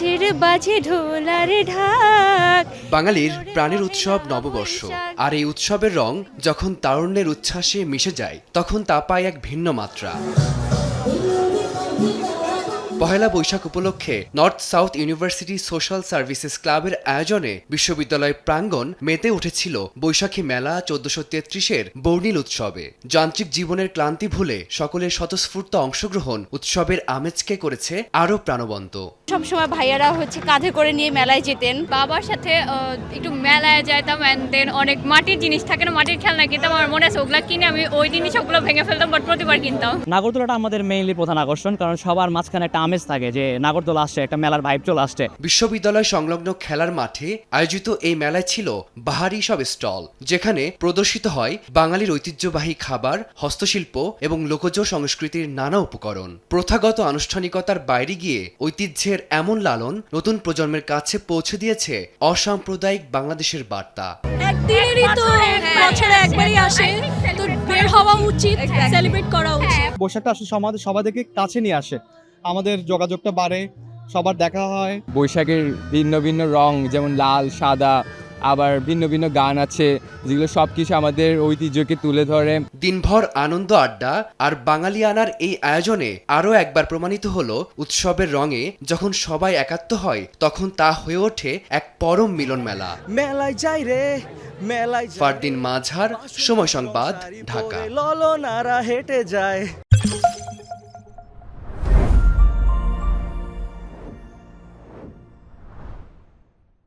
নাচের বাজে ঢোলার ঢাক। বাঙালির প্রাণের উৎসব নববর্ষ, আর এই উৎসবের রং যখন তারুণ্যের উচ্ছ্বাসে মিশে যায় তখন তা পায় এক ভিন্ন মাত্রা। পহেলা বৈশাখ উপলক্ষে north south university social services ক্লাবের আয়োজনে বিশ্ববিদ্যালয় প্রাঙ্গণ মেতে উঠেছিল বৈশাখী মেলা 1433-এর বর্ণিল উৎসবে। যান্ত্রিক জীবনের ক্লান্তি ভুলে সকলের স্বতঃস্ফূর্ত অংশগ্রহণ উৎসবের আমেজকে করেছে আরও প্রাণবন্ত। সবসময় ভাইয়ারা কাঁধে করে নিয়ে মেলায় যেতেন। বাবার সাথে একটু মেলায় যাইতাম, অ্যান্ড দেন অনেক মাটির জিনিস থাকে না, মাটির খেলনা কিনতাম। আমার মনে আছে ওগুলো কিনে আমি ওই জিনিস ওগুলো ভেঙে ফেলতাম, বাট প্রতিবার কিনতাম। নাগরদোলাটা আমাদের মেইনলি প্রধান আকর্ষণ, কারণ সবার মাঝখানে একটা আমেজ থাকে যে নাগরদোলা আসছে, একটা মেলার ভাইব চলে আসছে। বিশ্ববিদ্যালয় সংলগ্ন খেলার মাঠে আয়োজিত এই মেলায় ছিল বাহারি সব স্টল, যেখানে প্রদর্শিত হয় বাঙালির ঐতিহ্যবাহী খাবার, হস্তশিল্প এবং লোকজ সংস্কৃতির নানা উপকরণ। প্রথাগত আনুষ্ঠানিকতার বাইরে গিয়ে ঐতিহ্যের এমন লালন নতুন প্রজন্মের কাছে পৌঁছে দিয়েছে অসাম্প্রদায়িক বাংলাদেশের বার্তা। একদিনেরই তো বছরে একবারই আসে, তো বের হওয়া উচিত, সেলিব্রেট করা উচিত। বৈশাখটা আসলে সবাইকে কাছে নিয়ে আসে, আমাদের যোগাযোগটা বাড়ে, সবার দেখা হয়। বৈশাখের ভিন্ন ভিন্ন রং, যেমন লাল, সাদা, আবার ভিন্ন ভিন্ন গান আছে যেগুলো সব কিছু আমাদের ঐতিহ্যকে তুলে ধরে। দিনভর আনন্দ আড্ডা আর বাঙালিয়ানার এই আয়োজনে আরও একবার প্রমাণিত হলো উৎসবের রঙে যখন সবাই একাত্ম হয় তখন তা হয়ে ওঠে এক পরম মিলন মেলা। মেলায় যাই রে মেলায়, ফারদিন মাঝার, সময় সংবাদ, ঢাকা। ললনারা হেঁটে যায়।